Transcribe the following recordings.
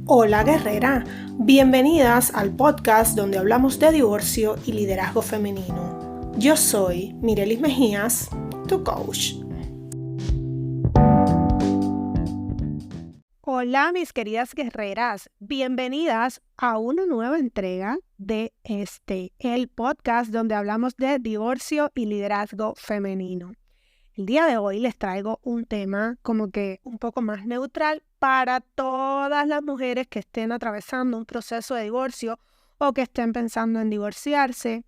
Hola guerrera, bienvenidas al podcast donde hablamos de divorcio y liderazgo femenino. Yo soy Mirelis Mejías, tu coach. Hola mis queridas guerreras, bienvenidas a una nueva entrega de el podcast donde hablamos de divorcio y liderazgo femenino. El día de hoy les traigo un tema como que un poco más neutral para todas las mujeres que estén atravesando un proceso de divorcio o que estén pensando en divorciarse.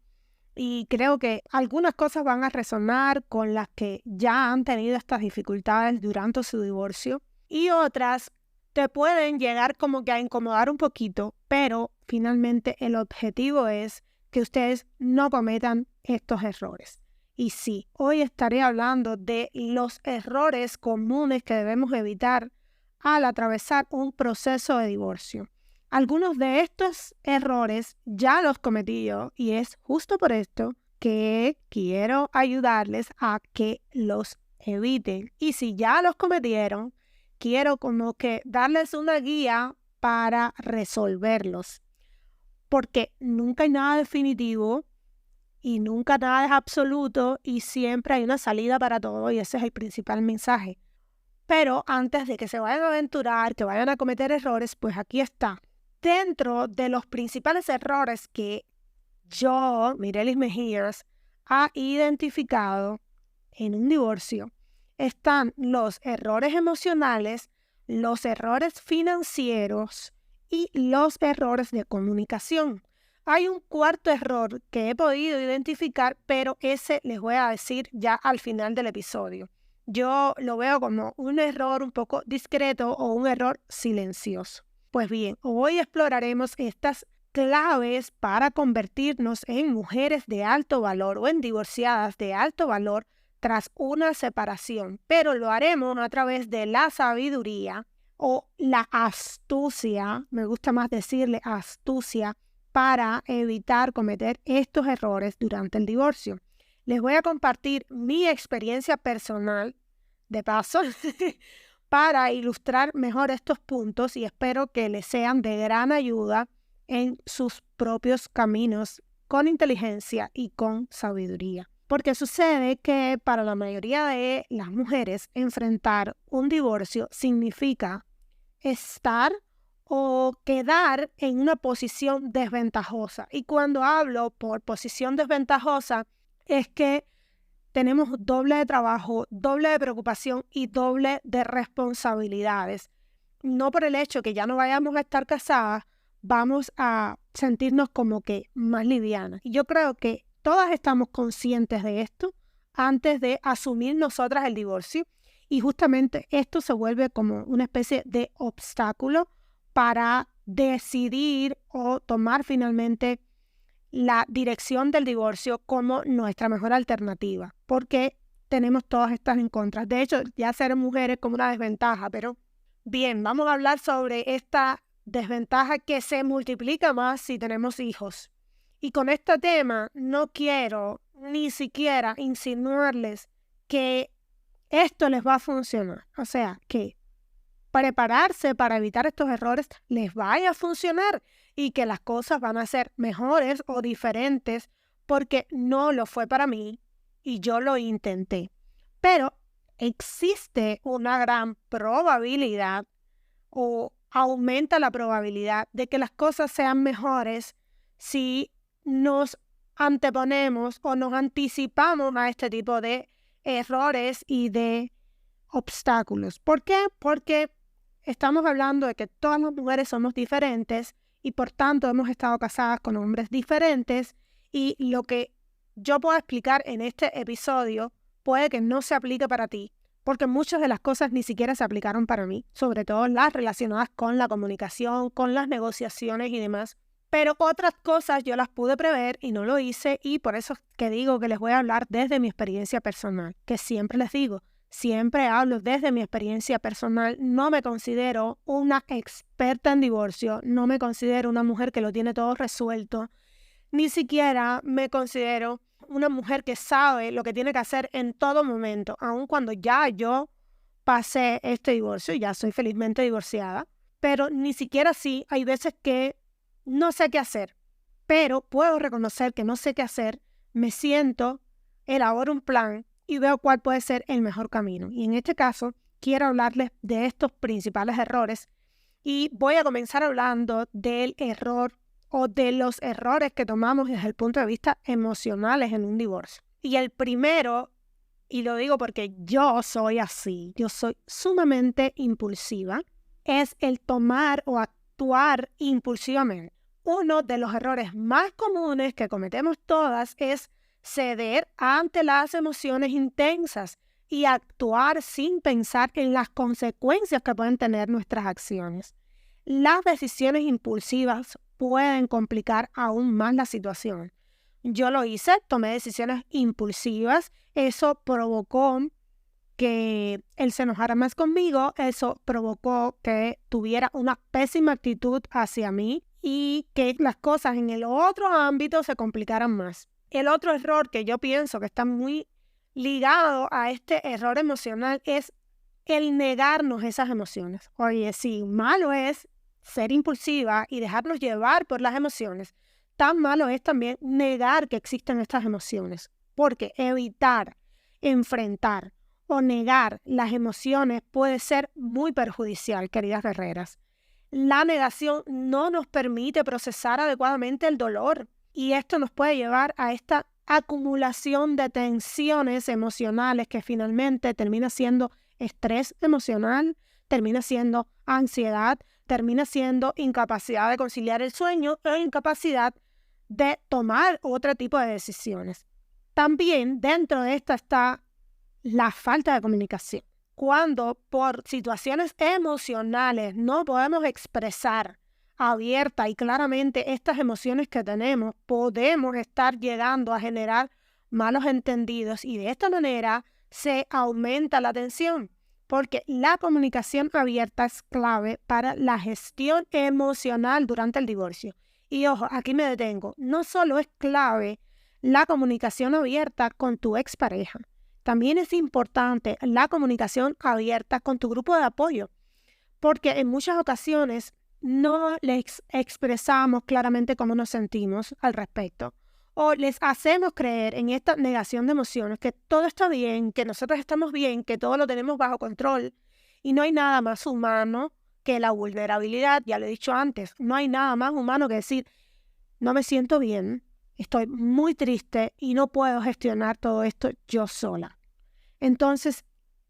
Y creo que algunas cosas van a resonar con las que ya han tenido estas dificultades durante su divorcio y otras te pueden llegar como que a incomodar un poquito, pero finalmente el objetivo es que ustedes no cometan estos errores. Y sí, hoy estaré hablando de los errores comunes que debemos evitar al atravesar un proceso de divorcio. Algunos de estos errores ya los cometí yo y es justo por esto que quiero ayudarles a que los eviten. Y si ya los cometieron, quiero como que darles una guía para resolverlos. Porque nunca hay nada definitivo. Y nunca nada es absoluto y siempre hay una salida para todo y ese es el principal mensaje. Pero antes de que se vayan a aventurar, que vayan a cometer errores, pues aquí está. Dentro de los principales errores que yo, Mirelis Mejías, ha identificado en un divorcio, están los errores emocionales, los errores financieros y los errores de comunicación. Hay un cuarto error que he podido identificar, pero ese les voy a decir ya al final del episodio. Yo lo veo como un error un poco discreto o un error silencioso. Pues bien, hoy exploraremos estas claves para convertirnos en mujeres de alto valor o en divorciadas de alto valor tras una separación, pero lo haremos a través de la sabiduría o la astucia, me gusta más decirle astucia, para evitar cometer estos errores durante el divorcio. Les voy a compartir mi experiencia personal, de paso, para ilustrar mejor estos puntos y espero que les sean de gran ayuda en sus propios caminos con inteligencia y con sabiduría. Porque sucede que para la mayoría de las mujeres enfrentar un divorcio significa estar o quedar en una posición desventajosa. Y cuando hablo por posición desventajosa es que tenemos doble de trabajo, doble de preocupación y doble de responsabilidades. No por el hecho que ya no vayamos a estar casadas, vamos a sentirnos como que más livianas. Y yo creo que todas estamos conscientes de esto antes de asumir nosotras el divorcio. Y justamente esto se vuelve como una especie de obstáculo para decidir o tomar finalmente la dirección del divorcio como nuestra mejor alternativa, porque tenemos todas estas en contra. De hecho, ya ser mujer es como una desventaja, pero bien, vamos a hablar sobre esta desventaja que se multiplica más si tenemos hijos. Y con este tema no quiero ni siquiera insinuarles que esto les va a funcionar. O sea, que prepararse para evitar estos errores les vaya a funcionar y que las cosas van a ser mejores o diferentes porque no lo fue para mí y yo lo intenté. Pero existe una gran probabilidad o aumenta la probabilidad de que las cosas sean mejores si nos anteponemos o nos anticipamos a este tipo de errores y de obstáculos. ¿Por qué? Porque estamos hablando de que todas las mujeres somos diferentes y por tanto hemos estado casadas con hombres diferentes y lo que yo puedo explicar en este episodio puede que no se aplique para ti, porque muchas de las cosas ni siquiera se aplicaron para mí, sobre todo las relacionadas con la comunicación, con las negociaciones y demás. Pero otras cosas yo las pude prever y no lo hice y por eso es que digo que les voy a hablar desde mi experiencia personal, que siempre les digo, siempre hablo desde mi experiencia personal, no me considero una experta en divorcio, no me considero una mujer que lo tiene todo resuelto, ni siquiera me considero una mujer que sabe lo que tiene que hacer en todo momento, aun cuando ya yo pasé este divorcio, ya soy felizmente divorciada. pero ni siquiera así. Hay veces que no sé qué hacer, pero puedo reconocer que no sé qué hacer, me siento, elaboro un plan y veo cuál puede ser el mejor camino. Y en este caso, quiero hablarles de estos principales errores y voy a comenzar hablando del error o de los errores que tomamos desde el punto de vista emocionales en un divorcio. Y el primero, y lo digo porque yo soy así, yo soy sumamente impulsiva, es el tomar o actuar impulsivamente. Uno de los errores más comunes que cometemos todas es ceder ante las emociones intensas y actuar sin pensar en las consecuencias que pueden tener nuestras acciones. Las decisiones impulsivas pueden complicar aún más la situación. Yo lo hice, tomé decisiones impulsivas, eso provocó que él se enojara más conmigo, eso provocó que tuviera una pésima actitud hacia mí y que las cosas en el otro ámbito se complicaran más. El otro error que yo pienso que está muy ligado a este error emocional es el negarnos esas emociones. Oye, sí, malo es ser impulsiva y dejarnos llevar por las emociones, tan malo es también negar que existen estas emociones, porque evitar, enfrentar o negar las emociones puede ser muy perjudicial, queridas guerreras. La negación no nos permite procesar adecuadamente el dolor y esto nos puede llevar a esta acumulación de tensiones emocionales que finalmente termina siendo estrés emocional, termina siendo ansiedad, termina siendo incapacidad de conciliar el sueño e incapacidad de tomar otro tipo de decisiones. También dentro de esta está la falta de comunicación. Cuando por situaciones emocionales no podemos expresar abierta y claramente estas emociones que tenemos, podemos estar llegando a generar malos entendidos y de esta manera se aumenta la tensión, porque la comunicación abierta es clave para la gestión emocional durante el divorcio. Y ojo, aquí me detengo, no solo es clave la comunicación abierta con tu expareja, también es importante la comunicación abierta con tu grupo de apoyo, porque en muchas ocasiones no les expresamos claramente cómo nos sentimos al respecto, o les hacemos creer en esta negación de emociones que todo está bien, que nosotros estamos bien, que todo lo tenemos bajo control, y no hay nada más humano que la vulnerabilidad. Ya lo he dicho antes, no hay nada más humano que decir, no me siento bien, estoy muy triste y no puedo gestionar todo esto yo sola. Entonces,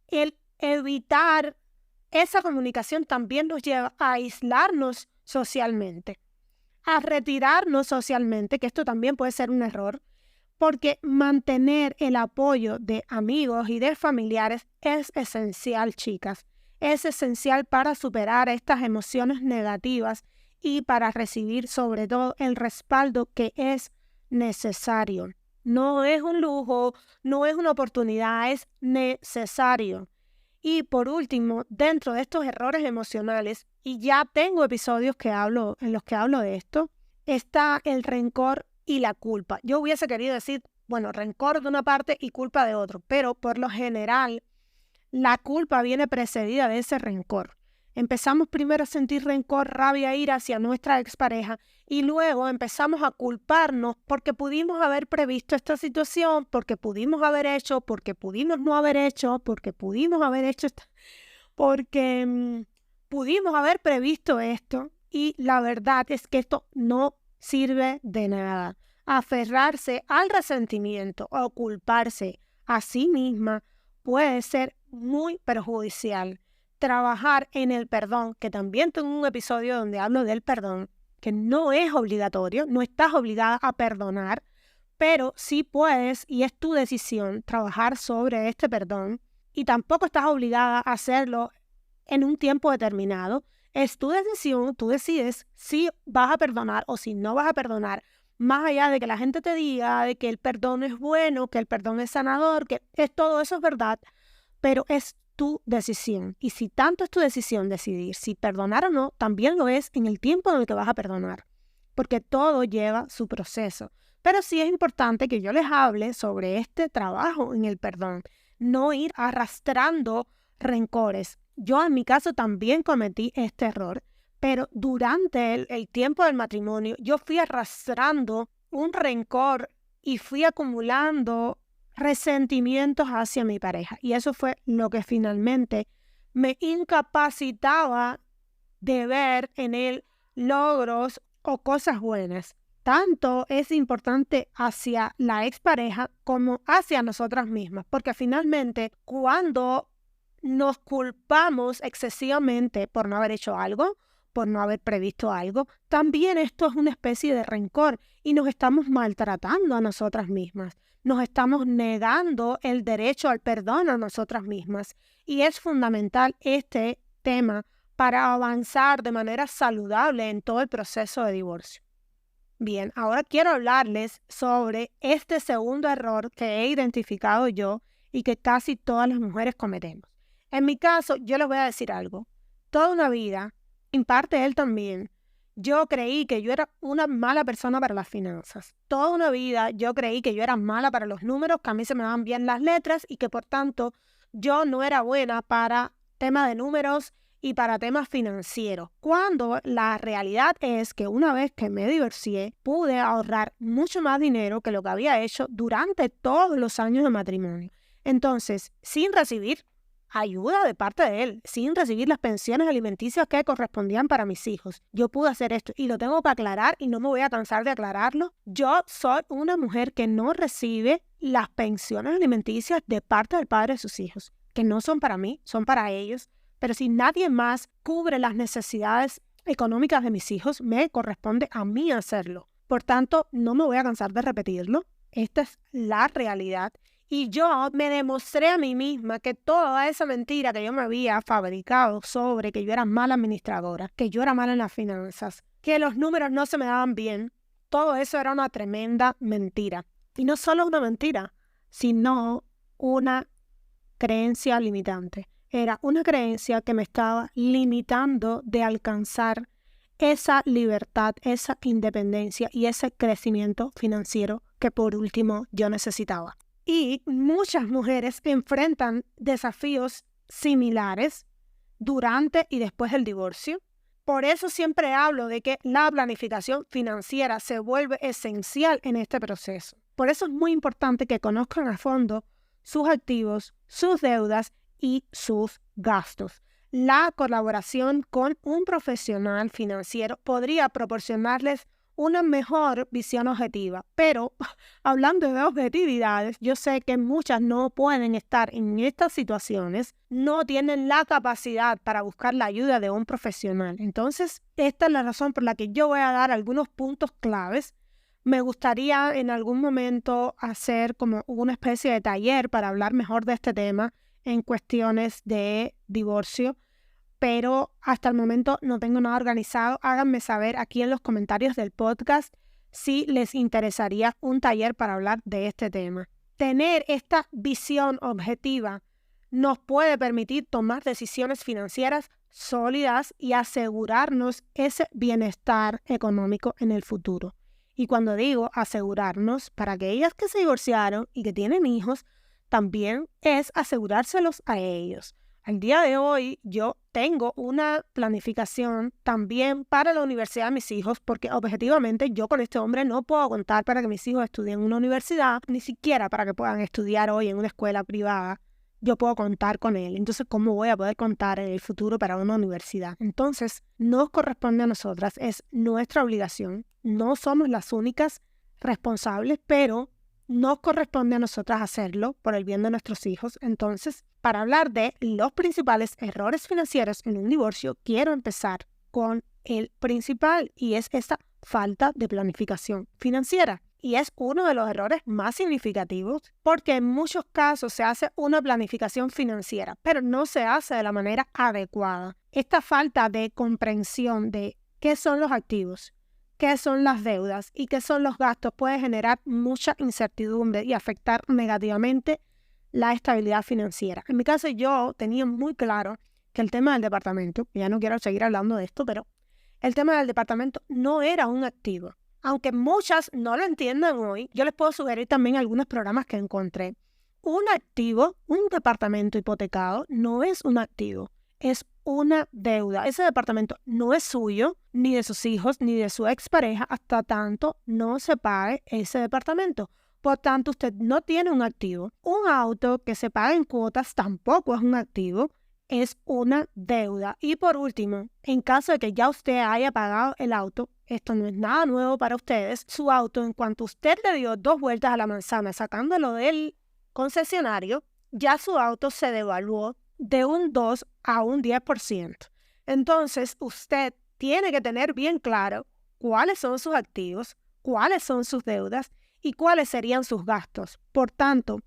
el evitar esa comunicación también nos lleva a aislarnos socialmente, a retirarnos socialmente, que esto también puede ser un error, porque mantener el apoyo de amigos y de familiares es esencial, chicas. Es esencial para superar estas emociones negativas y para recibir sobre todo el respaldo que es necesario. No es un lujo, no es una oportunidad, es necesario. Y por último, dentro de estos errores emocionales, y ya tengo episodios en los que hablo de esto, está el rencor y la culpa. Yo hubiese querido decir, bueno, rencor de una parte y culpa de otro, pero por lo general la culpa viene precedida de ese rencor. Empezamos primero a sentir rencor, rabia, ira hacia nuestra expareja y luego empezamos a culparnos porque pudimos haber previsto esta situación, porque pudimos haber hecho, porque pudimos no haber hecho, porque pudimos haber hecho, porque pudimos haber previsto esto y la verdad es que esto no sirve de nada. Aferrarse al resentimiento o culparse a sí misma puede ser muy perjudicial. Trabajar en el perdón, que también tengo un episodio donde hablo del perdón, que no es obligatorio, no estás obligada a perdonar, pero sí puedes, y es tu decisión, trabajar sobre este perdón, y tampoco estás obligada a hacerlo en un tiempo determinado. Es tu decisión, tú decides si vas a perdonar o si no vas a perdonar, más allá de que la gente te diga de que el perdón es bueno, que el perdón es sanador, que todo eso es verdad, pero es tu decisión. Y si tanto es tu decisión decidir si perdonar o no, también lo es en el tiempo en el que vas a perdonar, porque todo lleva su proceso. Pero sí es importante que yo les hable sobre este trabajo en el perdón, no ir arrastrando rencores. Yo en mi caso también cometí este error, pero durante el tiempo del matrimonio yo fui arrastrando un rencor y fui acumulando resentimientos hacia mi pareja. Y eso fue lo que finalmente me incapacitaba de ver en él logros o cosas buenas. Tanto es importante hacia la expareja como hacia nosotras mismas, porque finalmente cuando nos culpamos excesivamente por no haber hecho algo, por no haber previsto algo, también esto es una especie de rencor y nos estamos maltratando a nosotras mismas. Nos estamos negando el derecho al perdón a nosotras mismas. Y es fundamental este tema para avanzar de manera saludable en todo el proceso de divorcio. Bien, ahora quiero hablarles sobre este segundo error que he identificado yo y que casi todas las mujeres cometemos. En mi caso, yo les voy a decir algo. Toda una vida, en parte él también, yo creí que yo era una mala persona para las finanzas. Toda una vida yo creí que yo era mala para los números, que a mí se me daban bien las letras y que por tanto yo no era buena para temas de números y para temas financieros, cuando la realidad es que una vez que me divorcié, pude ahorrar mucho más dinero que lo que había hecho durante todos los años de matrimonio. Entonces, sin recibir ayuda de parte de él, sin recibir las pensiones alimenticias que correspondían para mis hijos, yo pude hacer esto y lo tengo que aclarar y no me voy a cansar de aclararlo. Yo soy una mujer que no recibe las pensiones alimenticias de parte del padre de sus hijos, que no son para mí, son para ellos. Pero si nadie más cubre las necesidades económicas de mis hijos, me corresponde a mí hacerlo. Por tanto, no me voy a cansar de repetirlo. Esta es la realidad. Y yo me demostré a mí misma que toda esa mentira que yo me había fabricado sobre que yo era mala administradora, que yo era mala en las finanzas, que los números no se me daban bien, todo eso era una tremenda mentira. Y no solo una mentira, sino una creencia limitante. Era una creencia que me estaba limitando de alcanzar esa libertad, esa independencia y ese crecimiento financiero que por último yo necesitaba. Y muchas mujeres enfrentan desafíos similares durante y después del divorcio. Por eso siempre hablo de que la planificación financiera se vuelve esencial en este proceso. Por eso es muy importante que conozcan a fondo sus activos, sus deudas y sus gastos. La colaboración con un profesional financiero podría proporcionarles una mejor visión objetiva, pero hablando de objetividades, yo sé que muchas no pueden estar en estas situaciones, no tienen la capacidad para buscar la ayuda de un profesional. Entonces, esta es la razón por la que yo voy a dar algunos puntos claves. Me gustaría en algún momento hacer como una especie de taller para hablar mejor de este tema en cuestiones de divorcio, pero hasta el momento no tengo nada organizado. Háganme saber aquí en los comentarios del podcast si les interesaría un taller para hablar de este tema. Tener esta visión objetiva nos puede permitir tomar decisiones financieras sólidas y asegurarnos ese bienestar económico en el futuro. Y cuando digo asegurarnos, para aquellas que se divorciaron y que tienen hijos, también es asegurárselos a ellos. Al día de hoy yo tengo una planificación también para la universidad de mis hijos, porque objetivamente yo con este hombre no puedo contar para que mis hijos estudien en una universidad, ni siquiera para que puedan estudiar hoy en una escuela privada. Yo puedo contar con él. Entonces, ¿cómo voy a poder contar en el futuro para una universidad? Entonces, nos corresponde a nosotras, es nuestra obligación. No somos las únicas responsables, pero nos corresponde a nosotras hacerlo por el bien de nuestros hijos. Entonces, para hablar de los principales errores financieros en un divorcio, quiero empezar con el principal y es esta falta de planificación financiera. Y es uno de los errores más significativos porque en muchos casos se hace una planificación financiera, pero no se hace de la manera adecuada. Esta falta de comprensión de qué son los activos, qué son las deudas y qué son los gastos puede generar mucha incertidumbre y afectar negativamente la estabilidad financiera. En mi caso yo tenía muy claro que el tema del departamento, ya no quiero seguir hablando de esto, pero el tema del departamento no era un activo. Aunque muchas no lo entiendan hoy, yo les puedo sugerir también algunos programas que encontré. Un activo, un departamento hipotecado, no es un activo, es una deuda. Ese departamento no es suyo, ni de sus hijos, ni de su expareja, hasta tanto no se pague ese departamento. Por tanto, usted no tiene un activo. Un auto que se paga en cuotas tampoco es un activo, es una deuda. Y por último, en caso de que ya usted haya pagado el auto, esto no es nada nuevo para ustedes, su auto, en cuanto usted le dio 2 vueltas a la manzana sacándolo del concesionario, ya su auto se devaluó de un 2 a un 10%. Entonces, usted tiene que tener bien claro cuáles son sus activos, cuáles son sus deudas y cuáles serían sus gastos. Por tanto,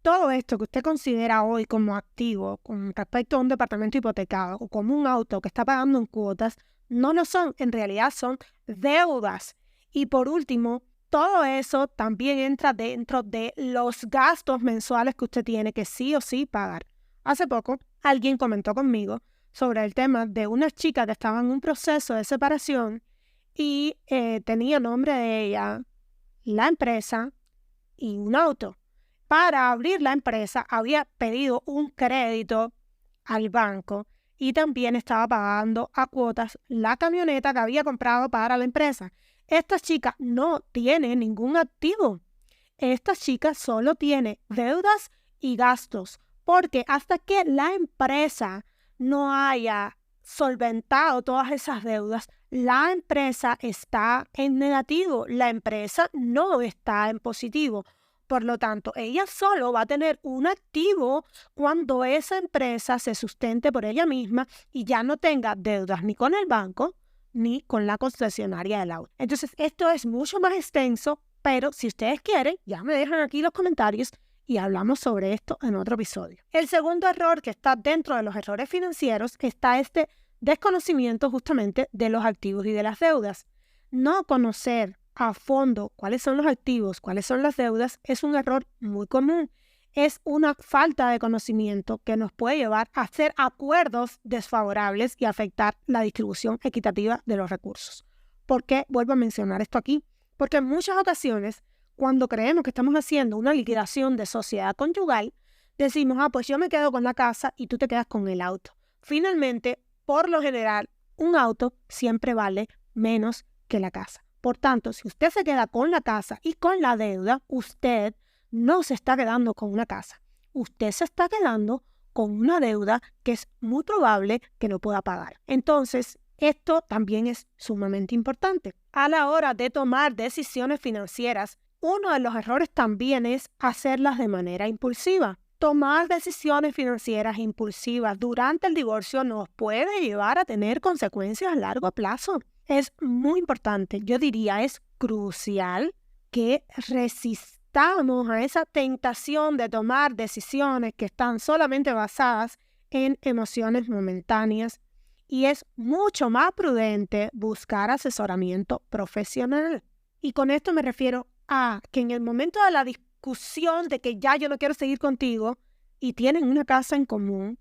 todo esto que usted considera hoy como activo con respecto a un departamento hipotecado o como un auto que está pagando en cuotas, no lo son, en realidad son deudas. Y por último, todo eso también entra dentro de los gastos mensuales que usted tiene que sí o sí pagar. Hace poco, alguien comentó conmigo sobre el tema de una chica que estaba en un proceso de separación y tenía nombre de ella, la empresa y un auto. Para abrir la empresa había pedido un crédito al banco y también estaba pagando a cuotas la camioneta que había comprado para la empresa. Esta chica no tiene ningún activo. Esta chica solo tiene deudas y gastos, porque hasta que la empresa no haya solventado todas esas deudas, la empresa está en negativo, la empresa no está en positivo. Por lo tanto, ella solo va a tener un activo cuando esa empresa se sustente por ella misma y ya no tenga deudas ni con el banco ni con la concesionaria del auto. Entonces, esto es mucho más extenso, pero si ustedes quieren, ya me dejan aquí los comentarios y hablamos sobre esto en otro episodio. El segundo error que está dentro de los errores financieros está este desconocimiento justamente de los activos y de las deudas. No conocer a fondo cuáles son los activos, cuáles son las deudas, es un error muy común. Es una falta de conocimiento que nos puede llevar a hacer acuerdos desfavorables y afectar la distribución equitativa de los recursos. ¿Por qué vuelvo a mencionar esto aquí? Porque en muchas ocasiones, cuando creemos que estamos haciendo una liquidación de sociedad conyugal, decimos, pues yo me quedo con la casa y tú te quedas con el auto. Finalmente, por lo general, un auto siempre vale menos que la casa. Por tanto, si usted se queda con la casa y con la deuda, usted no se está quedando con una casa. Usted se está quedando con una deuda que es muy probable que no pueda pagar. Entonces, esto también es sumamente importante. A la hora de tomar decisiones financieras, uno de los errores también es hacerlas de manera impulsiva. Tomar decisiones financieras impulsivas durante el divorcio nos puede llevar a tener consecuencias a largo plazo. Es muy importante, yo diría, es crucial que resistamos a esa tentación de tomar decisiones que están solamente basadas en emociones momentáneas y es mucho más prudente buscar asesoramiento profesional. Y con esto me refiero a que en el momento de la discusión de que ya yo no quiero seguir contigo y tienen una casa en común,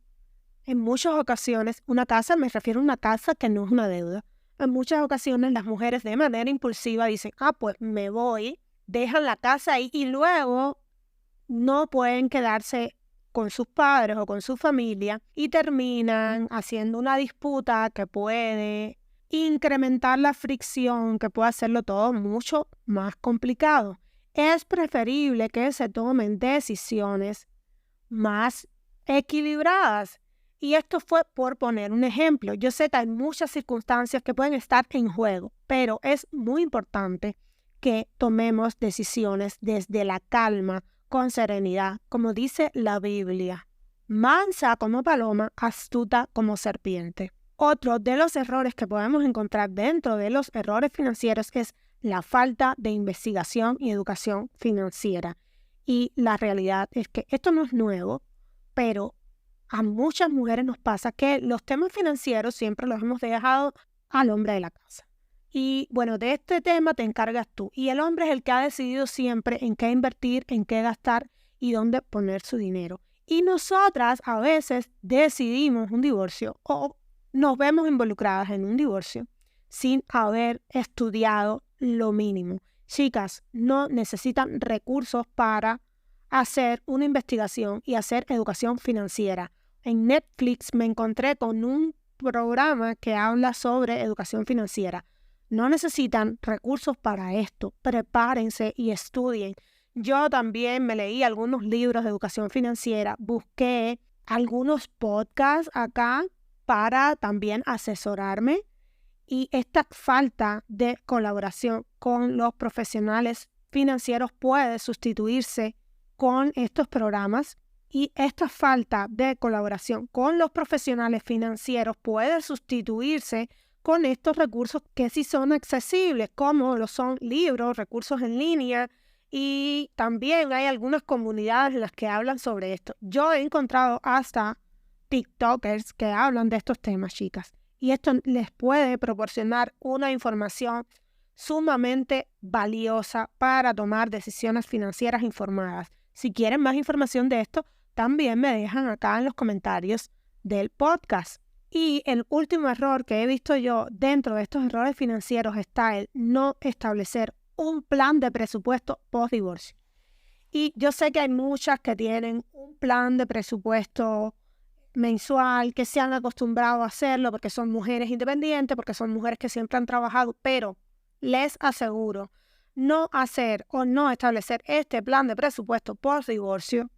en muchas ocasiones, una casa, me refiero a una casa que no es una deuda. En muchas ocasiones las mujeres de manera impulsiva dicen, pues me voy, dejan la casa ahí y luego no pueden quedarse con sus padres o con su familia y terminan haciendo una disputa que puede incrementar la fricción, que puede hacerlo todo mucho más complicado. Es preferible que se tomen decisiones más equilibradas. Y esto fue por poner un ejemplo. Yo sé que hay muchas circunstancias que pueden estar en juego, pero es muy importante que tomemos decisiones desde la calma, con serenidad, como dice la Biblia. Mansa como paloma, astuta como serpiente. Otro de los errores que podemos encontrar dentro de los errores financieros es la falta de investigación y educación financiera. Y la realidad es que esto no es nuevo, pero a muchas mujeres nos pasa que los temas financieros siempre los hemos dejado al hombre de la casa. Y bueno, de este tema te encargas tú. Y el hombre es el que ha decidido siempre en qué invertir, en qué gastar y dónde poner su dinero. Y nosotras a veces decidimos un divorcio o nos vemos involucradas en un divorcio sin haber estudiado lo mínimo. Chicas, no necesitan recursos para hacer una investigación y hacer educación financiera. en Netflix me encontré con un programa que habla sobre educación financiera. No necesitan recursos para esto. Prepárense y estudien. Yo también me leí algunos libros de educación financiera, busqué algunos podcasts acá para también asesorarme, y esta falta de colaboración con los profesionales financieros puede sustituirse con estos programas, y esta falta de colaboración con los profesionales financieros puede sustituirse con estos recursos que sí son accesibles, como lo son libros, recursos en línea, y también hay algunas comunidades en las que hablan sobre esto. Yo he encontrado hasta TikTokers que hablan de estos temas, chicas, y esto les puede proporcionar una información sumamente valiosa para tomar decisiones financieras informadas. Si quieren más información de esto, también me dejan acá en los comentarios del podcast. Y el último error que he visto yo dentro de estos errores financieros está el no establecer un plan de presupuesto post-divorcio. Y yo sé que hay muchas que tienen un plan de presupuesto mensual, que se han acostumbrado a hacerlo porque son mujeres independientes, porque son mujeres que siempre han trabajado, pero les aseguro, no hacer o no establecer este plan de presupuesto post-divorcio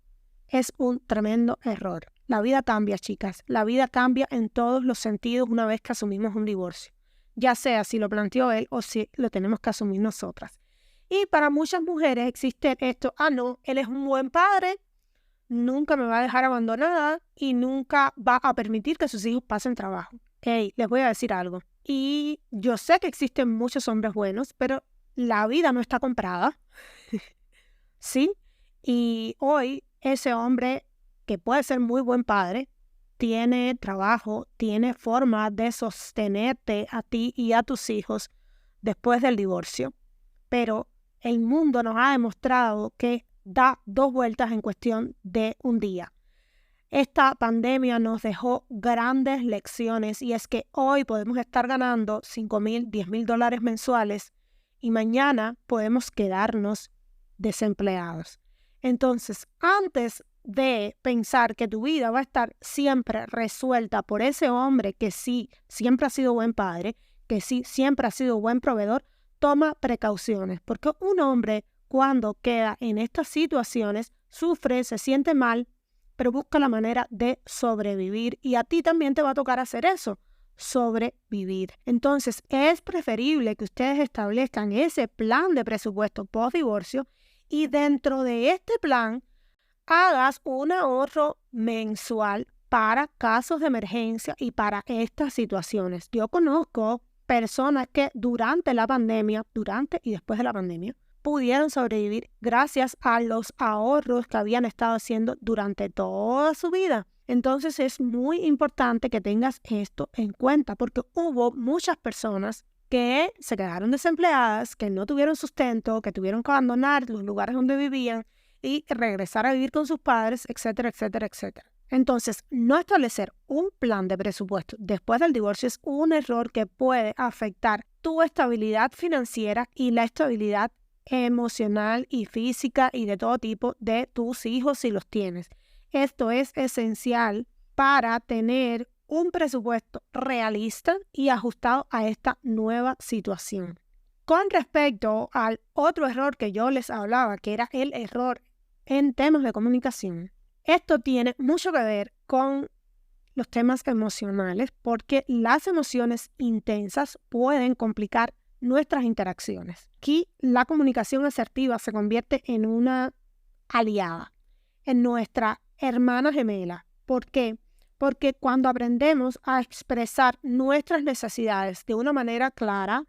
es un tremendo error. La vida cambia, chicas. La vida cambia en todos los sentidos una vez que asumimos un divorcio, ya sea si lo planteó él o si lo tenemos que asumir nosotras. Y para muchas mujeres existe esto: no, él es un buen padre, nunca me va a dejar abandonada y nunca va a permitir que sus hijos pasen trabajo. Hey, les voy a decir algo. Y yo sé que existen muchos hombres buenos, pero la vida no está comprada. ¿Sí? Y hoy ese hombre, que puede ser muy buen padre, tiene trabajo, tiene forma de sostenerte a ti y a tus hijos después del divorcio. Pero el mundo nos ha demostrado que da 2 vueltas en cuestión de un día. Esta pandemia nos dejó grandes lecciones, y es que hoy podemos estar ganando $5,000, $10,000 mensuales y mañana podemos quedarnos desempleados. Entonces, antes de pensar que tu vida va a estar siempre resuelta por ese hombre que sí siempre ha sido buen padre, que sí siempre ha sido buen proveedor, toma precauciones, porque un hombre, cuando queda en estas situaciones, sufre, se siente mal, pero busca la manera de sobrevivir, y a ti también te va a tocar hacer eso, sobrevivir. Entonces, es preferible que ustedes establezcan ese plan de presupuesto post-divorcio, y dentro de este plan hagas un ahorro mensual para casos de emergencia y para estas situaciones. Yo conozco personas que durante la pandemia, durante y después de la pandemia, pudieron sobrevivir gracias a los ahorros que habían estado haciendo durante toda su vida. Entonces es muy importante que tengas esto en cuenta, porque hubo muchas personas que se quedaron desempleadas, que no tuvieron sustento, que tuvieron que abandonar los lugares donde vivían y regresar a vivir con sus padres, etcétera, etcétera, etcétera. Entonces, no establecer un plan de presupuesto después del divorcio es un error que puede afectar tu estabilidad financiera y la estabilidad emocional y física y de todo tipo de tus hijos si los tienes. Esto es esencial para tener un presupuesto realista y ajustado a esta nueva situación. Con respecto al otro error que yo les hablaba, que era el error en temas de comunicación, esto tiene mucho que ver con los temas emocionales, porque las emociones intensas pueden complicar nuestras interacciones. Aquí la comunicación asertiva se convierte en una aliada, en nuestra hermana gemela. ¿Por qué? Porque cuando aprendemos a expresar nuestras necesidades de una manera clara,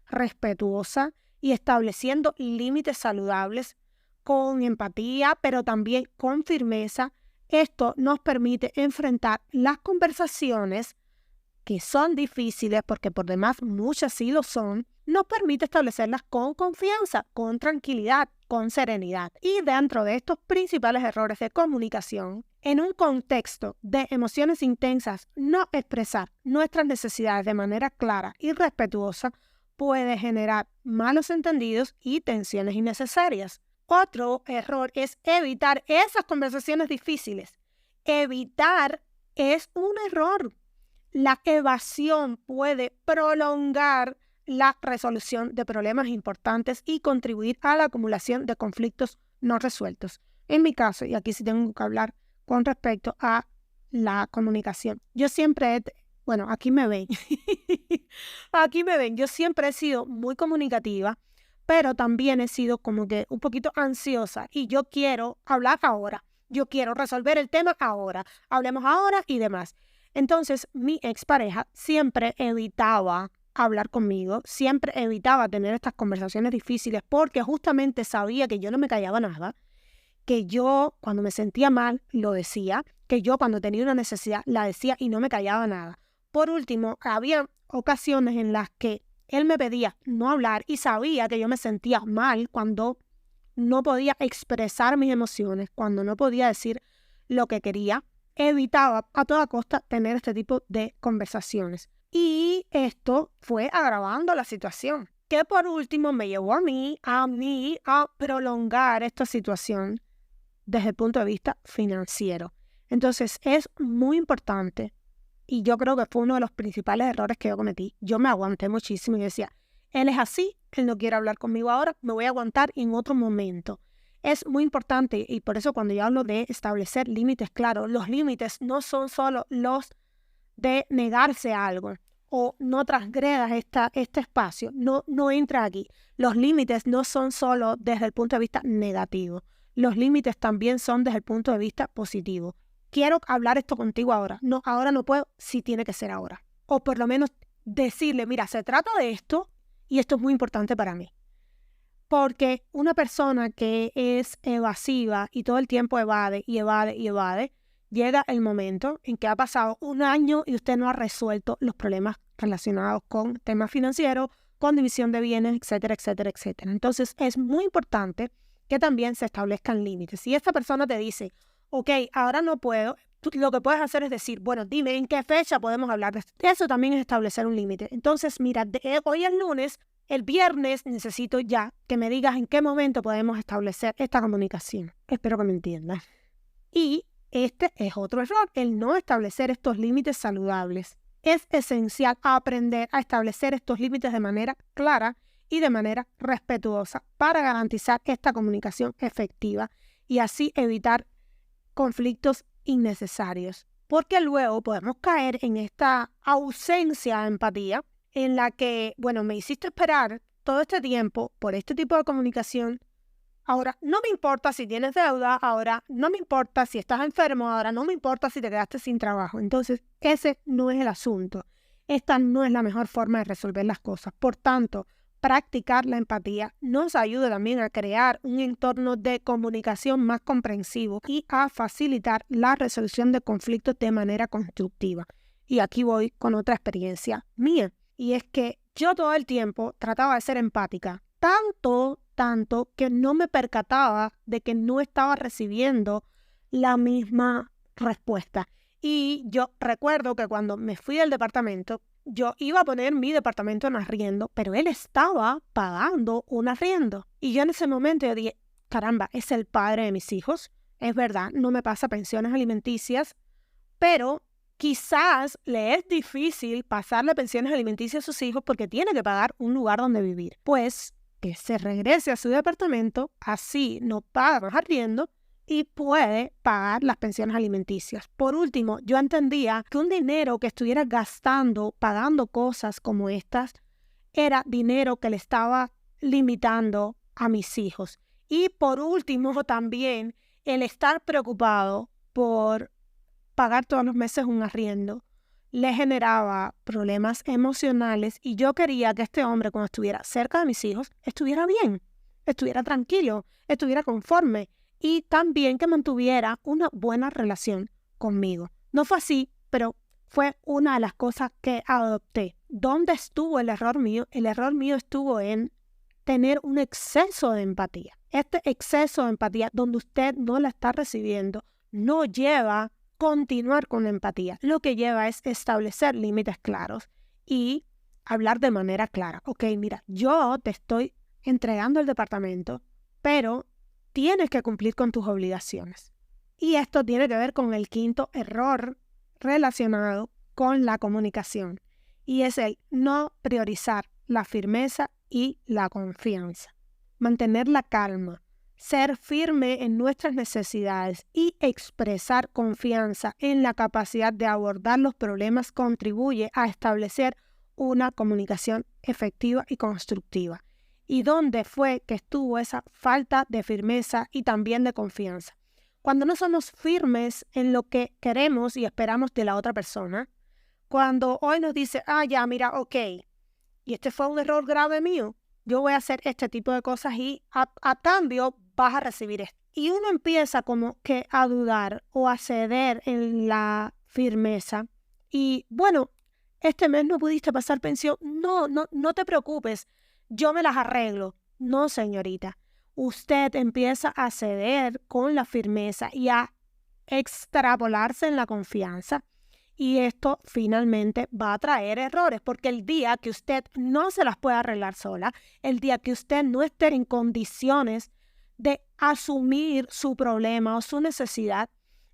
respetuosa y estableciendo límites saludables, con empatía, pero también con firmeza, esto nos permite enfrentar las conversaciones que son difíciles, porque por demás muchas sí lo son, nos permite establecerlas con confianza, con tranquilidad, con serenidad. Y dentro de estos principales errores de comunicación, en un contexto de emociones intensas, no expresar nuestras necesidades de manera clara y respetuosa puede generar malos entendidos y tensiones innecesarias. Otro error es evitar esas conversaciones difíciles, evitar es un error. La evasión puede prolongar la resolución de problemas importantes y contribuir a la acumulación de conflictos no resueltos. En mi caso, y aquí sí tengo que hablar con respecto a la comunicación, yo siempre aquí me ven, yo siempre he sido muy comunicativa, pero también he sido como que un poquito ansiosa y yo quiero hablar ahora, yo quiero resolver el tema ahora, hablemos ahora y demás. Entonces, mi expareja siempre evitaba hablar conmigo, siempre evitaba tener estas conversaciones difíciles porque justamente sabía que yo no me callaba nada, que yo cuando me sentía mal lo decía, que yo cuando tenía una necesidad la decía y no me callaba nada. Por último, había ocasiones en las que él me pedía no hablar y sabía que yo me sentía mal cuando no podía expresar mis emociones, cuando no podía decir lo que quería. Evitaba a toda costa tener este tipo de conversaciones. Y esto fue agravando la situación, que por último me llevó a mí a prolongar esta situación desde el punto de vista financiero. Entonces es muy importante, y yo creo que fue uno de los principales errores que yo cometí. Yo me aguanté muchísimo y decía, él es así, él no quiere hablar conmigo ahora, me voy a aguantar en otro momento. Es muy importante y por eso cuando yo hablo de establecer límites claros, los límites no son solo los de negarse a algo o no transgredas este espacio, no entra aquí. Los límites no son solo desde el punto de vista negativo, los límites también son desde el punto de vista positivo. Quiero hablar esto contigo ahora, no, ahora no puedo, sí tiene que ser ahora. O por lo menos decirle, mira, se trata de esto y esto es muy importante para mí. Porque una persona que es evasiva y todo el tiempo evade, llega el momento en que ha pasado un año y usted no ha resuelto los problemas relacionados con temas financieros, con división de bienes, etcétera, etcétera, etcétera. Entonces es muy importante que también se establezcan límites. Si esta persona te dice, ok, ahora no puedo, tú lo que puedes hacer es decir, bueno, dime en qué fecha podemos hablar de esto. Eso también es establecer un límite. Entonces, mira, hoy es lunes, el viernes necesito ya que me digas en qué momento podemos establecer esta comunicación. Espero que me entiendan. Y este es otro error, el no establecer estos límites saludables. Es esencial aprender a establecer estos límites de manera clara y de manera respetuosa para garantizar esta comunicación efectiva y así evitar conflictos innecesarios. Porque luego podemos caer en esta ausencia de empatía en la que, bueno, me hiciste esperar todo este tiempo por este tipo de comunicación. Ahora, no me importa si tienes deuda, ahora no me importa si estás enfermo, ahora no me importa si te quedaste sin trabajo. Entonces, ese no es el asunto. Esta no es la mejor forma de resolver las cosas. Por tanto, practicar la empatía nos ayuda también a crear un entorno de comunicación más comprensivo y a facilitar la resolución de conflictos de manera constructiva. Y aquí voy con otra experiencia mía. Y es que yo todo el tiempo trataba de ser empática, tanto que no me percataba de que no estaba recibiendo la misma respuesta. Y yo recuerdo que cuando me fui del departamento, yo iba a poner mi departamento en arriendo, pero él estaba pagando un arriendo. Y yo en ese momento yo dije, caramba, es el padre de mis hijos. Es verdad, no me pasa pensiones alimenticias, pero quizás le es difícil pasarle pensiones alimenticias a sus hijos porque tiene que pagar un lugar donde vivir. Pues que se regrese a su departamento, así no paga más arriendo y puede pagar las pensiones alimenticias. Por último, yo entendía que un dinero que estuviera gastando, pagando cosas como estas, era dinero que le estaba limitando a mis hijos. Y por último, también el estar preocupado por pagar todos los meses un arriendo le generaba problemas emocionales y yo quería que este hombre, cuando estuviera cerca de mis hijos, estuviera bien, estuviera tranquilo, estuviera conforme y también que mantuviera una buena relación conmigo. No fue así, pero fue una de las cosas que adopté. ¿Dónde estuvo el error mío? El error mío estuvo en tener un exceso de empatía. Este exceso de empatía, donde usted no la está recibiendo, no lleva continuar con la empatía. Lo que lleva es establecer límites claros y hablar de manera clara. Ok, mira, yo te estoy entregando el departamento, pero tienes que cumplir con tus obligaciones. Y esto tiene que ver con el quinto error relacionado con la comunicación y es el no priorizar la firmeza y la confianza. Mantener la calma, ser firme en nuestras necesidades y expresar confianza en la capacidad de abordar los problemas contribuye a establecer una comunicación efectiva y constructiva. ¿Y dónde fue que estuvo esa falta de firmeza y también de confianza? Cuando no somos firmes en lo que queremos y esperamos de la otra persona, cuando hoy nos dice, ya, mira, ok, y este fue un error grave mío, yo voy a hacer este tipo de cosas y a cambio vas a recibir esto. Y uno empieza como que a dudar o a ceder en la firmeza. Y bueno, este mes no pudiste pasar pensión. No te preocupes, yo me las arreglo. No, señorita. Usted empieza a ceder con la firmeza y a extrapolarse en la confianza. Y esto finalmente va a traer errores, porque el día que usted no se las pueda arreglar sola, el día que usted no esté en condiciones de asumir su problema o su necesidad,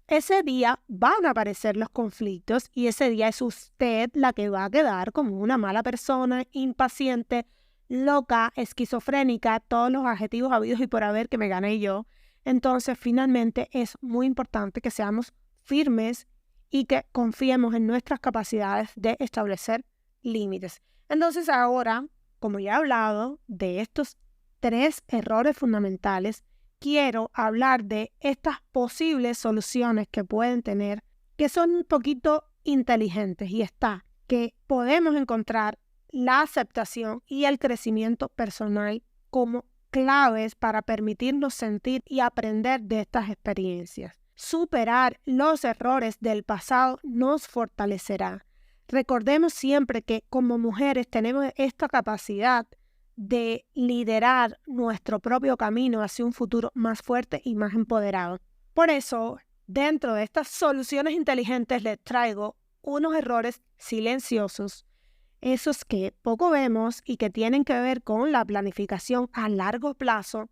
ese día van a aparecer los conflictos y ese día es usted la que va a quedar como una mala persona, impaciente, loca, esquizofrénica, todos los adjetivos habidos y por haber que me gané yo. Entonces, finalmente es muy importante que seamos firmes y que confiemos en nuestras capacidades de establecer límites. Entonces ahora, como ya he hablado de estos 3 errores fundamentales, quiero hablar de estas posibles soluciones que pueden tener, que son un poquito inteligentes, y está que podemos encontrar la aceptación y el crecimiento personal como claves para permitirnos sentir y aprender de estas experiencias. Superar los errores del pasado nos fortalecerá. Recordemos siempre que como mujeres tenemos esta capacidad de liderar nuestro propio camino hacia un futuro más fuerte y más empoderado. Por eso, dentro de estas soluciones inteligentes les traigo unos errores silenciosos, esos que poco vemos y que tienen que ver con la planificación a largo plazo,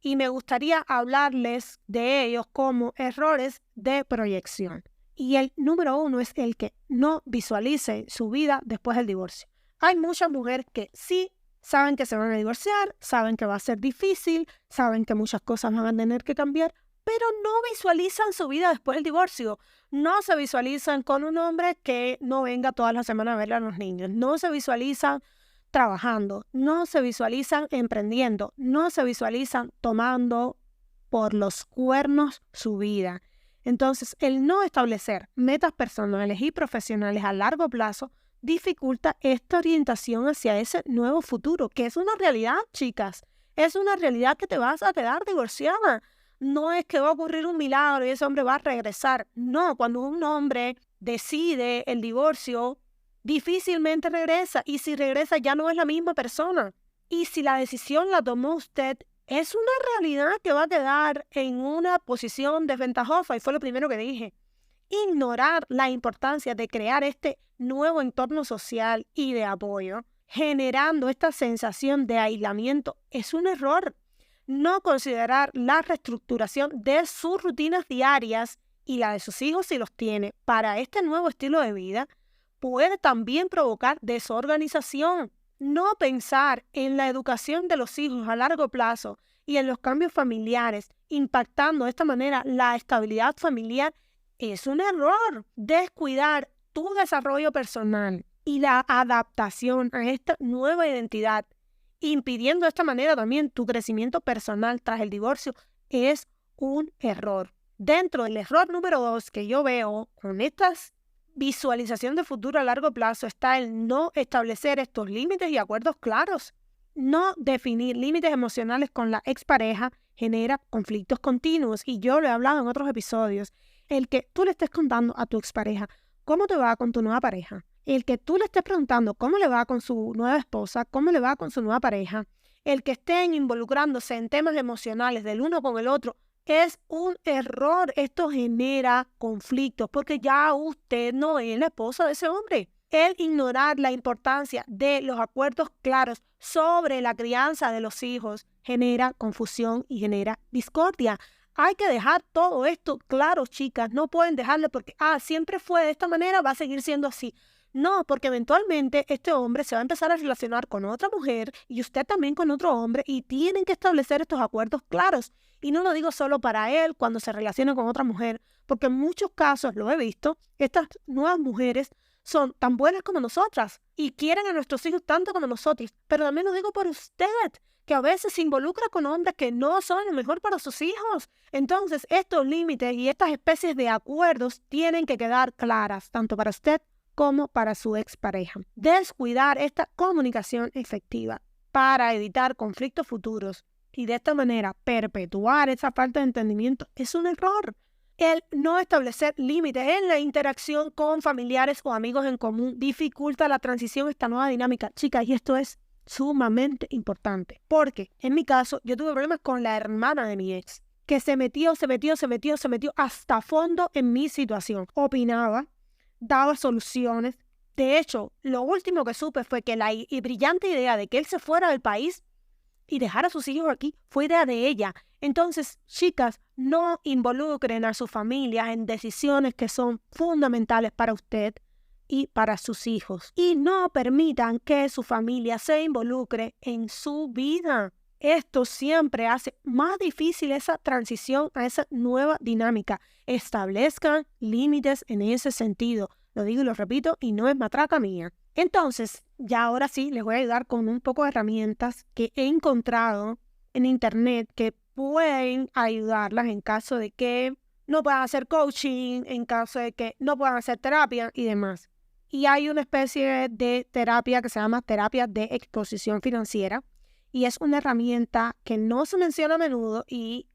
y me gustaría hablarles de ellos como errores de proyección. Y el número 1 es el que no visualice su vida después del divorcio. Hay muchas mujeres que sí saben que se van a divorciar, saben que va a ser difícil, saben que muchas cosas van a tener que cambiar, pero no visualizan su vida después del divorcio. No se visualizan con un hombre que no venga todas las semanas a verle a los niños. No se visualizan trabajando, no se visualizan emprendiendo, no se visualizan tomando por los cuernos su vida. Entonces, el no establecer metas personales y profesionales a largo plazo dificulta esta orientación hacia ese nuevo futuro, que es una realidad, chicas. Es una realidad que te vas a quedar divorciada. No es que va a ocurrir un milagro y ese hombre va a regresar. No, cuando un hombre decide el divorcio, difícilmente regresa, y si regresa ya no es la misma persona. Y si la decisión la tomó usted, es una realidad que va a quedar en una posición desventajosa, y fue lo primero que dije. Ignorar la importancia de crear este nuevo entorno social y de apoyo, generando esta sensación de aislamiento, es un error. No considerar la reestructuración de sus rutinas diarias y la de sus hijos si los tiene para este nuevo estilo de vida puede también provocar desorganización. No pensar en la educación de los hijos a largo plazo y en los cambios familiares, impactando de esta manera la estabilidad familiar, es un error. Descuidar tu desarrollo personal y la adaptación a esta nueva identidad, impidiendo de esta manera también tu crecimiento personal tras el divorcio, es un error. Dentro del error número 2 que yo veo con estas visualización de futuro a largo plazo está el no establecer estos límites y acuerdos claros. No definir límites emocionales con la expareja genera conflictos continuos, y yo lo he hablado en otros episodios. El que tú le estés contando a tu expareja cómo te va con tu nueva pareja, el que tú le estés preguntando cómo le va con su nueva esposa, cómo le va con su nueva pareja, el que estén involucrándose en temas emocionales del uno con el otro, es un error. Esto genera conflictos porque ya usted no es la esposa de ese hombre. El ignorar la importancia de los acuerdos claros sobre la crianza de los hijos genera confusión y genera discordia. Hay que dejar todo esto claro, chicas. No pueden dejarlo porque, siempre fue de esta manera, va a seguir siendo así. No, porque eventualmente este hombre se va a empezar a relacionar con otra mujer y usted también con otro hombre y tienen que establecer estos acuerdos claros. Y no lo digo solo para él cuando se relacione con otra mujer, porque en muchos casos, lo he visto, estas nuevas mujeres son tan buenas como nosotras y quieren a nuestros hijos tanto como nosotros. Pero también lo digo por usted, que a veces se involucra con hombres que no son lo mejor para sus hijos. Entonces, estos límites y estas especies de acuerdos tienen que quedar claras, tanto para usted como para su expareja. Descuidar esta comunicación efectiva para evitar conflictos futuros y de esta manera perpetuar esa falta de entendimiento es un error. El no establecer límites en la interacción con familiares o amigos en común dificulta la transición a esta nueva dinámica. Chicas, y esto es sumamente importante, porque en mi caso yo tuve problemas con la hermana de mi ex, que se metió hasta fondo en mi situación. Opinaba, daba soluciones. De hecho, lo último que supe fue que la brillante idea de que él se fuera del país y dejar a sus hijos aquí fue idea de ella. Entonces, chicas, no involucren a sus familias en decisiones que son fundamentales para usted y para sus hijos. Y no permitan que su familia se involucre en su vida. Esto siempre hace más difícil esa transición a esa nueva dinámica. Establezcan límites en ese sentido. Lo digo y lo repito y no es matraca mía. Entonces, ya ahora sí, les voy a ayudar con un poco de herramientas que he encontrado en internet que pueden ayudarlas en caso de que no puedan hacer coaching, en caso de que no puedan hacer terapia y demás. Y hay una especie de terapia que se llama terapia de exposición financiera y es una herramienta que no se menciona a menudo y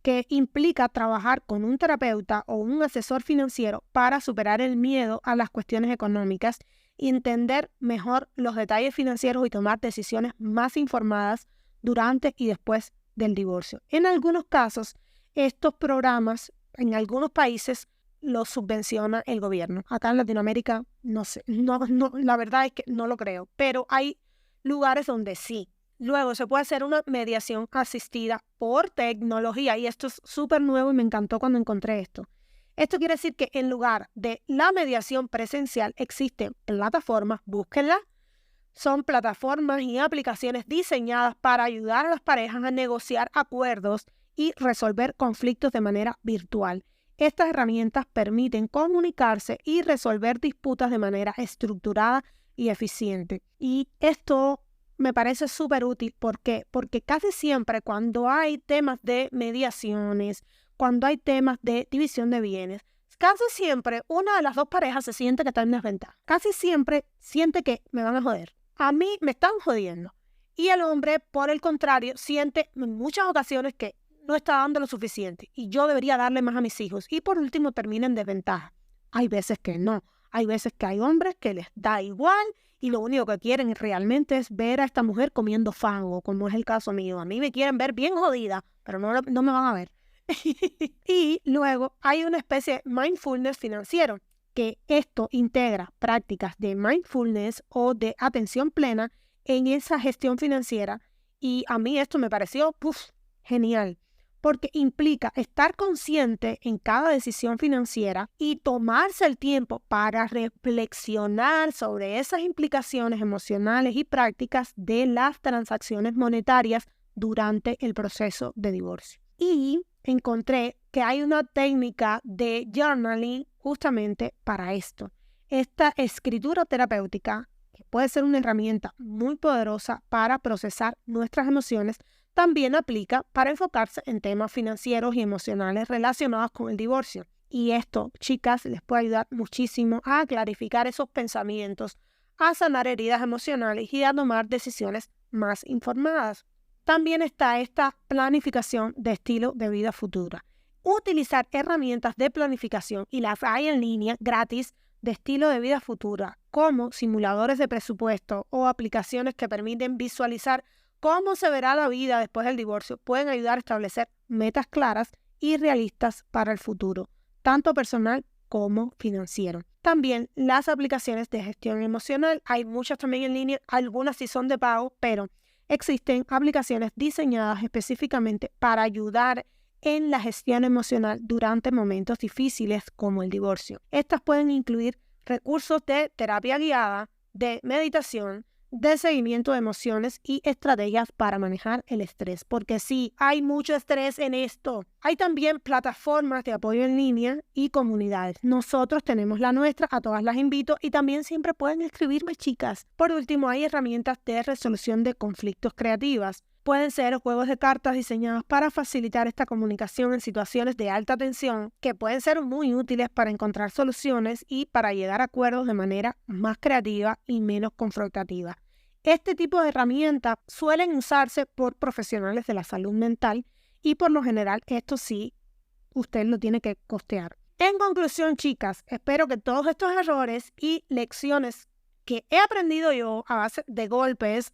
que implica trabajar con un terapeuta o un asesor financiero para superar el miedo a las cuestiones económicas y entender mejor los detalles financieros y tomar decisiones más informadas durante y después del divorcio. En algunos casos, estos programas en algunos países los subvenciona el gobierno. Acá en Latinoamérica, no sé, la verdad es que no lo creo, pero hay lugares donde sí. Luego se puede hacer una mediación asistida por tecnología y esto es súper nuevo y me encantó cuando encontré esto. Esto quiere decir que en lugar de la mediación presencial existen plataformas, búsquenlas. Son plataformas y aplicaciones diseñadas para ayudar a las parejas a negociar acuerdos y resolver conflictos de manera virtual. Estas herramientas permiten comunicarse y resolver disputas de manera estructurada y eficiente. Y esto me parece súper útil. ¿Por qué? Porque casi siempre cuando hay temas de mediaciones, cuando hay temas de división de bienes, casi siempre una de las dos parejas se siente que está en desventaja. Casi siempre siente que me van a joder. A mí me están jodiendo. Y el hombre, por el contrario, siente en muchas ocasiones que no está dando lo suficiente y yo debería darle más a mis hijos. Y por último termina en desventaja. Hay veces que no. Hay veces que hay hombres que les da igual y lo único que quieren realmente es ver a esta mujer comiendo fango, como es el caso mío. A mí me quieren ver bien jodida, pero no me van a ver. Y luego hay una especie de mindfulness financiero, que esto integra prácticas de mindfulness o de atención plena en esa gestión financiera. Y a mí esto me pareció genial, porque implica estar consciente en cada decisión financiera y tomarse el tiempo para reflexionar sobre esas implicaciones emocionales y prácticas de las transacciones monetarias durante el proceso de divorcio. Y encontré que hay una técnica de journaling justamente para esto. Esta escritura terapéutica, que puede ser una herramienta muy poderosa para procesar nuestras emociones, también aplica para enfocarse en temas financieros y emocionales relacionados con el divorcio. Y esto, chicas, les puede ayudar muchísimo a clarificar esos pensamientos, a sanar heridas emocionales y a tomar decisiones más informadas. También está esta planificación de estilo de vida futura. Utilizar herramientas de planificación y las hay en línea gratis de estilo de vida futura, como simuladores de presupuesto o aplicaciones que permiten visualizar cómo se verá la vida después del divorcio, pueden ayudar a establecer metas claras y realistas para el futuro, tanto personal como financiero. También las aplicaciones de gestión emocional, hay muchas también en línea, algunas sí son de pago, pero existen aplicaciones diseñadas específicamente para ayudar en la gestión emocional durante momentos difíciles como el divorcio. Estas pueden incluir recursos de terapia guiada, de meditación, de seguimiento de emociones y estrategias para manejar el estrés, porque sí, hay mucho estrés en esto. Hay también plataformas de apoyo en línea y comunidades. Nosotros tenemos la nuestra, a todas las invito y también siempre pueden escribirme, chicas. Por último, hay herramientas de resolución de conflictos creativas. Pueden ser juegos de cartas diseñados para facilitar esta comunicación en situaciones de alta tensión que pueden ser muy útiles para encontrar soluciones y para llegar a acuerdos de manera más creativa y menos confrontativa. Este tipo de herramientas suelen usarse por profesionales de la salud mental y por lo general esto sí, usted lo tiene que costear. En conclusión, chicas, espero que todos estos errores y lecciones que he aprendido yo a base de golpes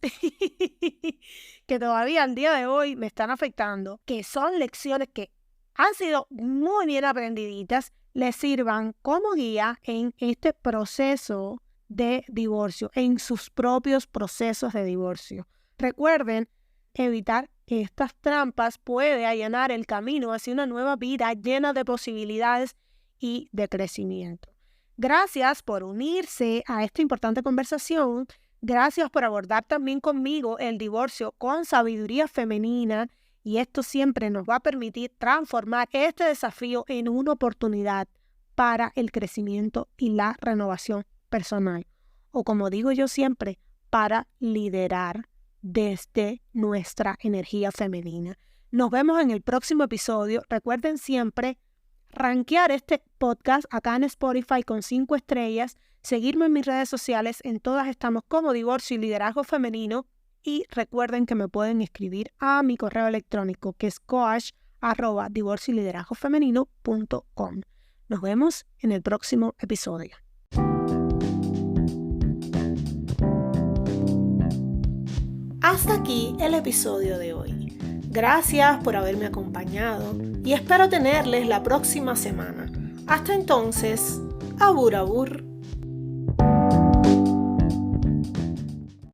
que todavía al día de hoy me están afectando, que son lecciones que han sido muy bien aprendiditas, les sirvan como guía en este proceso de divorcio, en sus propios procesos de divorcio. Recuerden, evitar estas trampas puede allanar el camino hacia una nueva vida llena de posibilidades y de crecimiento. Gracias por unirse a esta importante conversación. Gracias por abordar también conmigo el divorcio con sabiduría femenina y esto siempre nos va a permitir transformar este desafío en una oportunidad para el crecimiento y la renovación personal. O como digo yo siempre, para liderar desde nuestra energía femenina. Nos vemos en el próximo episodio. Recuerden siempre rankear este podcast acá en Spotify con 5 estrellas, seguirme en mis redes sociales, en todas estamos como Divorcio y Liderazgo Femenino y recuerden que me pueden escribir a mi correo electrónico que es coach@divorcioyliderazgofemenino.com. Nos vemos en el próximo episodio. Hasta aquí el episodio de hoy. Gracias por haberme acompañado y espero tenerles la próxima semana. Hasta entonces, abur abur.